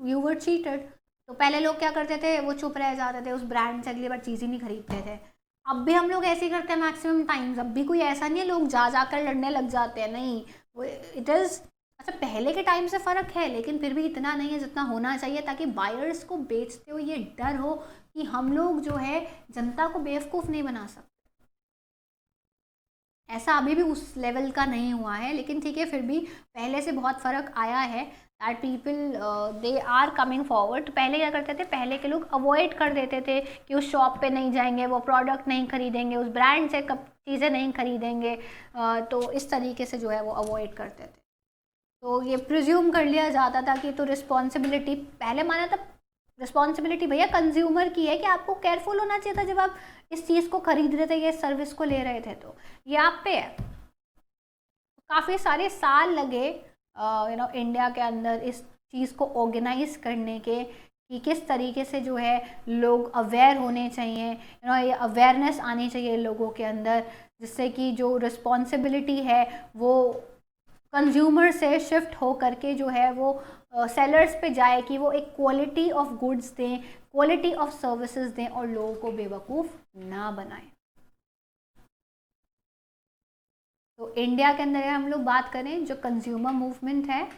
you were cheated. तो पहले लोग क्या करते थे, वो चुप रह जाते थे, उस ब्रांड से अगली बार चीज़ ही नहीं खरीदते थे। अब भी हम लोग ऐसे ही करते हैं मैक्सिमम टाइम्स। अब भी कोई ऐसा नहीं है लोग जाकर लड़ने लग जाते हैं, नहीं। वो इट इज़, अच्छा पहले के टाइम से फ़र्क है लेकिन फिर भी इतना नहीं है जितना होना चाहिए, ताकि बायर्स को बेचते हो ये डर हो कि हम लोग जो है जनता को बेवकूफ़ नहीं बना सकते। ऐसा अभी भी उस लेवल का नहीं हुआ है, लेकिन ठीक है फिर भी पहले से बहुत फ़र्क आया है। That people they are coming forward. पहले क्या करते थे, पहले के लोग अवॉइड कर देते थे कि उस शॉप पे नहीं जाएंगे, वो प्रोडक्ट नहीं खरीदेंगे, उस ब्रांड से कब चीज़ें नहीं खरीदेंगे, तो इस तरीके से जो है वो अवॉइड करते थे। तो ये प्रिज्यूम कर लिया जाता था कि तो रिस्पॉन्सिबिलिटी, पहले माना था रिस्पॉन्सिबिलिटी भैया कंज्यूमर की है कि आपको केयरफुल होना चाहिए था जब आप इस चीज़ को खरीद रहे थे या इस सर्विस को ले रहे थे, तो ये आप पे है। काफ़ी सारे साल लगे इंडिया के अंदर इस चीज़ को ऑर्गेनाइज करने के कि किस तरीके से जो है लोग अवेयर होने चाहिए, ये अवेयरनेस आनी चाहिए लोगों के अंदर, जिससे कि जो रिस्पॉन्सिबिलिटी है वो कंज्यूमर से शिफ्ट हो करके जो है वो सेलर्स पे जाए कि वो एक क्वालिटी ऑफ गुड्स दें, क्वालिटी ऑफ सर्विसेज दें और लोगों को बेवकूफ़ ना बनाएं। तो इंडिया के अंदर हम लोग बात करें जो कंज्यूमर मूवमेंट है,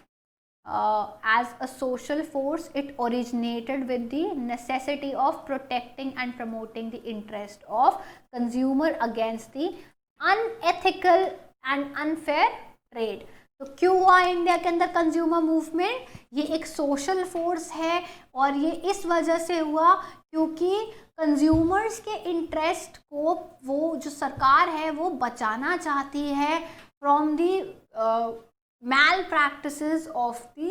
as a social force, it originated with the necessity of protecting and promoting the interest of consumer against the unethical and unfair trade। तो क्यों हुआ इंडिया के अंदर कंज्यूमर मूवमेंट? ये एक सोशल फोर्स है और ये इस वजह से हुआ क्योंकि कंज्यूमर्स के इंटरेस्ट को वो जो सरकार है वो बचाना चाहती है from the malpractices of the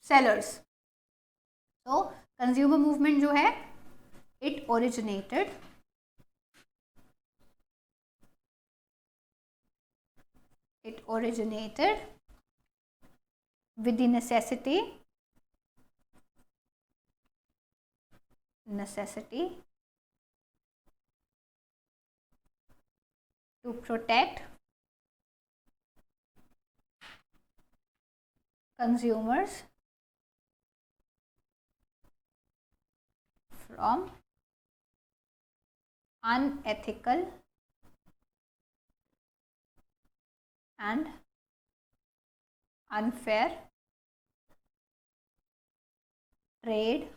sellers। तो कंज्यूमर मूवमेंट जो है it originated with the necessity to protect consumers from unethical and unfair trade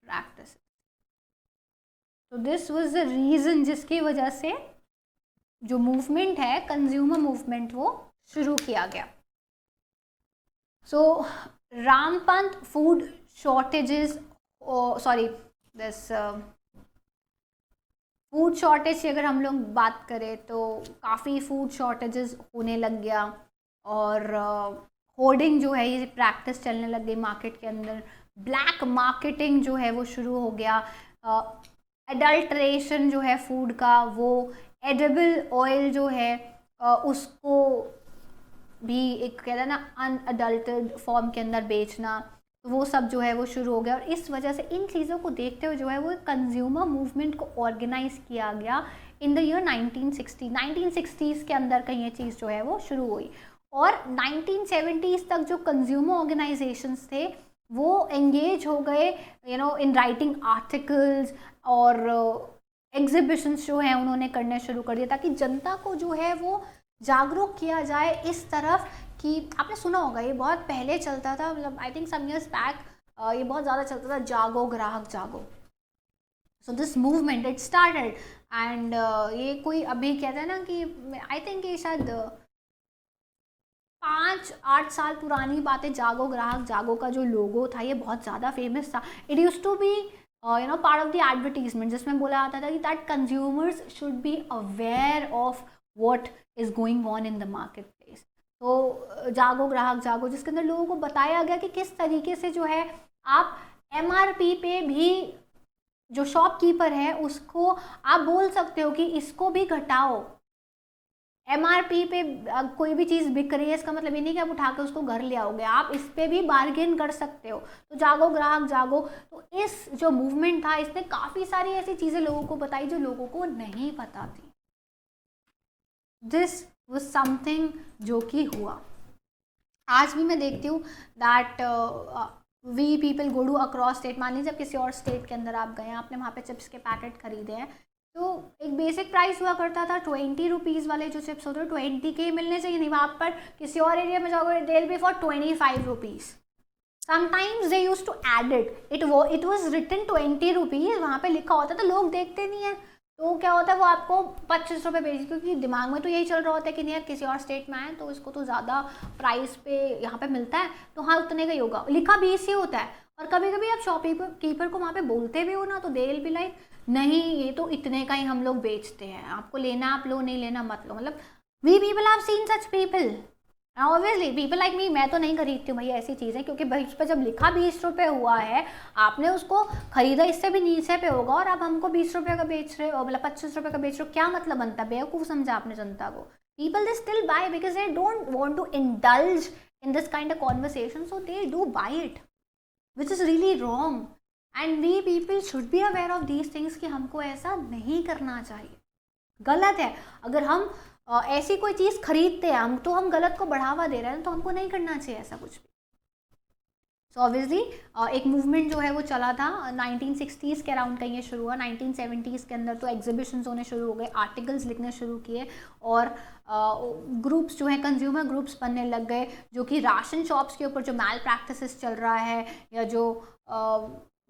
practices। तो दिस वाज द रीज़न जिसकी वजह से जो मूवमेंट है कंज्यूमर मूवमेंट वो शुरू किया गया। सो rampant food shortages, this food shortage की अगर हम लोग बात करें तो काफ़ी फूड शॉर्टेजेस होने लग गया और होर्डिंग जो है ये प्रैक्टिस चलने लग गई मार्केट के अंदर। ब्लैक मार्केटिंग जो है वो शुरू हो गया, एडल्ट्रेशन जो है फूड का, वो एडिबल ऑयल जो है उसको भी एक कहते हैं ना अनअडल्टेड फॉर्म के अंदर बेचना, तो वो सब जो है वो शुरू हो गया। और इस वजह से इन चीज़ों को देखते हुए जो है वो कंज्यूमर मूवमेंट को ऑर्गेनाइज किया गया इन द ईयर 1960s के अंदर कहीं ये चीज़ जो है वो शुरू हुई। और 1970s तक जो कंज्यूमर ऑर्गेनाइजेशंस थे वो एंगेज हो गए इन राइटिंग आर्टिकल्स और एग्जिबिशंस जो हैं उन्होंने करने शुरू कर दिया ताकि जनता को जो है वो जागरूक किया जाए इस तरफ कि आपने सुना होगा ये बहुत पहले चलता था, मतलब I think some years back ये बहुत ज़्यादा चलता था, जागो ग्राहक जागो। So this movement it started and ये कोई अभी कहते हैं ना कि आई थिंक ये शायद 5-8 साल पुरानी बात है। जागो ग्राहक जागो का जो लोगो था ये बहुत ज़्यादा फेमस था। It use to be part of the advertisement जिसमें बोला जाता था कि that consumers should be aware of what is going on in the market place. तो जागो ग्राहक जागो जिसके अंदर लोगों को बताया गया कि किस तरीके से जो है आप MRP पे भी जो शॉपकीपर है उसको आप बोल सकते हो कि इसको भी घटाओ। MRP पे कोई भी चीज़ बिक रही है इसका मतलब ये नहीं कि आप उठा के उसको घर ले आओगे, आप इस पे भी बार्गेन कर सकते हो। तो जागो ग्राहक जागो, तो इस जो मूवमेंट था इसने काफ़ी सारी ऐसी चीज़ें लोगों को बताई जो लोगों को नहीं पता थी। दिस was something जो कि हुआ। आज भी मैं देखती हूँ that we people go to across state. मान लीजिए किसी और स्टेट के अंदर आप गए, आपने वहाँ पे चिप्स के पैकेट खरीदे हैं, तो एक बेसिक प्राइस हुआ करता था 20 रुपीज़ वाले जो चिप्स होते हैं 20 के मिलने चाहिए, नहीं वहाँ पर किसी और एरिया में जाओगे they will be for 25 rupees. Sometimes they use to add it was written 20 rupees, वहाँ पे लिखा होता था, लोग देखते नहीं है तो क्या होता है वो आपको 25 रुपये बेच, क्योंकि दिमाग में तो यही चल रहा होता है कि नहीं यार किसी और स्टेट में आए तो इसको तो ज़्यादा प्राइस पे यहाँ पे मिलता है, तो हाँ उतने का ही होगा, लिखा 20 ही होता है। और कभी कभी आप शॉपकीपर को वहाँ पे बोलते भी हो ना, तो दे विल बी लाइक नहीं ये तो इतने का ही हम लोग बेचते हैं, आपको लेना आप लो, नहीं लेना मत लो। मतलब we people have seen such people, obviously people like me, मैं तो नहीं खरीदती हूँ भैया ऐसी चीज़ें, क्योंकि भाई उस पर जब लिखा 20 रुपये हुआ है, आपने उसको खरीदा इससे भी नीचे पे होगा, और आप हमको 20 रुपये का बेच रहे हो, मतलब 25 रुपये का बेच रहे हो, क्या मतलब बनता है? बेवकूफ़ समझा आपने जनता को। People they still buy because they don't want to indulge in this kind of conversation, so they do buy it, which is really wrong. And we people should be aware of these things कि हमको ऐसा नहीं करना चाहिए, गलत है। अगर हम ऐसी कोई चीज़ खरीदते हैं हम, तो हम गलत को बढ़ावा दे रहे हैं, तो हमको नहीं करना चाहिए ऐसा कुछ भी। सो ऑब्वियसली एक मूवमेंट जो है वो चला था 1960s के अराउंड, कहीं ये शुरू हुआ। 1970s के अंदर तो एग्जीबिशंस होने शुरू हो गए, आर्टिकल्स लिखने शुरू किए, और ग्रुप्स जो है कंज्यूमर ग्रुप्स बनने लग गए, जो कि राशन शॉप्स के ऊपर जो मैल प्रैक्टिसेस चल रहा है, या जो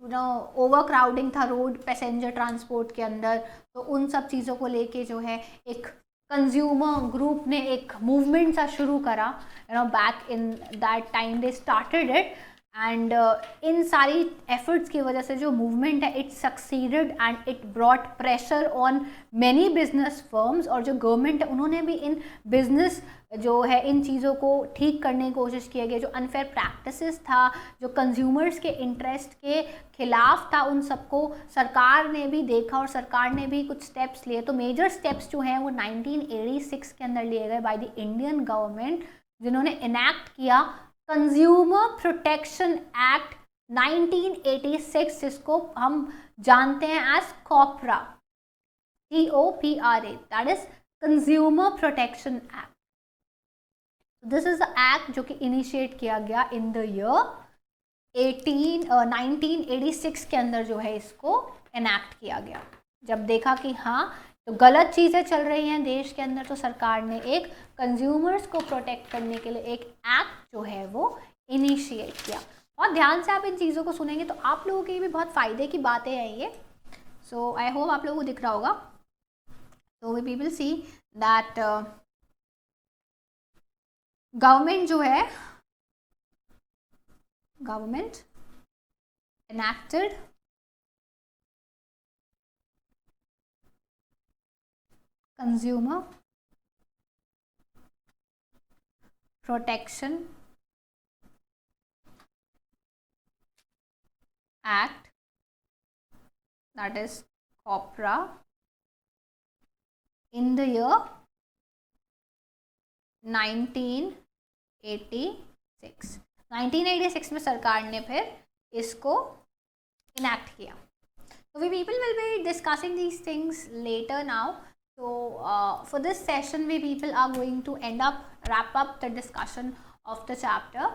ओवर क्राउडिंग था रोड पैसेंजर ट्रांसपोर्ट के अंदर, तो उन सब चीज़ों को लेके जो है एक कंज्यूमर ग्रुप ने एक मूवमेंट सा शुरू करा, back in that time they started it. And in सारी एफर्ट्स की वजह से जो मूवमेंट है it succeeded and it brought pressure on many business firms, और जो गवर्नमेंट है उन्होंने भी इन बिजनेस जो है इन चीज़ों को ठीक करने की कोशिश किया गया। जो अनफेयर प्रैक्टिसेस था, जो कंज्यूमर्स के इंटरेस्ट के खिलाफ था, उन सबको सरकार ने भी देखा और सरकार ने भी कुछ स्टेप्स लिए। तो मेजर स्टेप्स जो हैं वो 1986 के अंदर लिए गए बाय द इंडियन गवर्नमेंट, जिन्होंने इनैक्ट किया कंज्यूमर प्रोटेक्शन एक्ट 1986, जिसको हम जानते हैं as COPRA, COPRA, that is consumer protection act. This is the act जो कि इनिशिएट किया गया इन द ईयर 1986 के अंदर जो है इसको इनैक्ट किया गया। जब देखा कि हाँ तो गलत चीज़ें चल रही हैं देश के अंदर, तो सरकार ने एक कंज्यूमर्स को प्रोटेक्ट करने के लिए एक एक्ट जो है वो इनिशिएट किया। और ध्यान से आप इन चीज़ों को सुनेंगे तो आप लोगों के भी बहुत फ़ायदे की बातें हैं ये। सो आई होप आप लोगों को दिख रहा होगा। तो we people see that government जो है, government enacted consumer protection act, that is COPRA, in the year 1986। 1986 में सरकार ने फिर इसको इनैक्ट किया। So we people will be discussing these things later now. So for this session we people are going to wrap up the discussion of the chapter.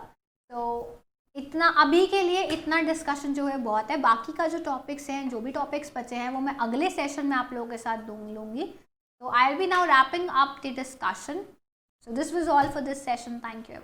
So इतना अभी के लिए इतना डिस्कशन जो है बहुत है। बाकी का जो टॉपिक्स हैं, जो भी टॉपिक्स बचे हैं वो मैं अगले सेशन में आप लोगों के साथ लूँगी। So I will be now wrapping up the discussion. So this was all for this session. Thank you.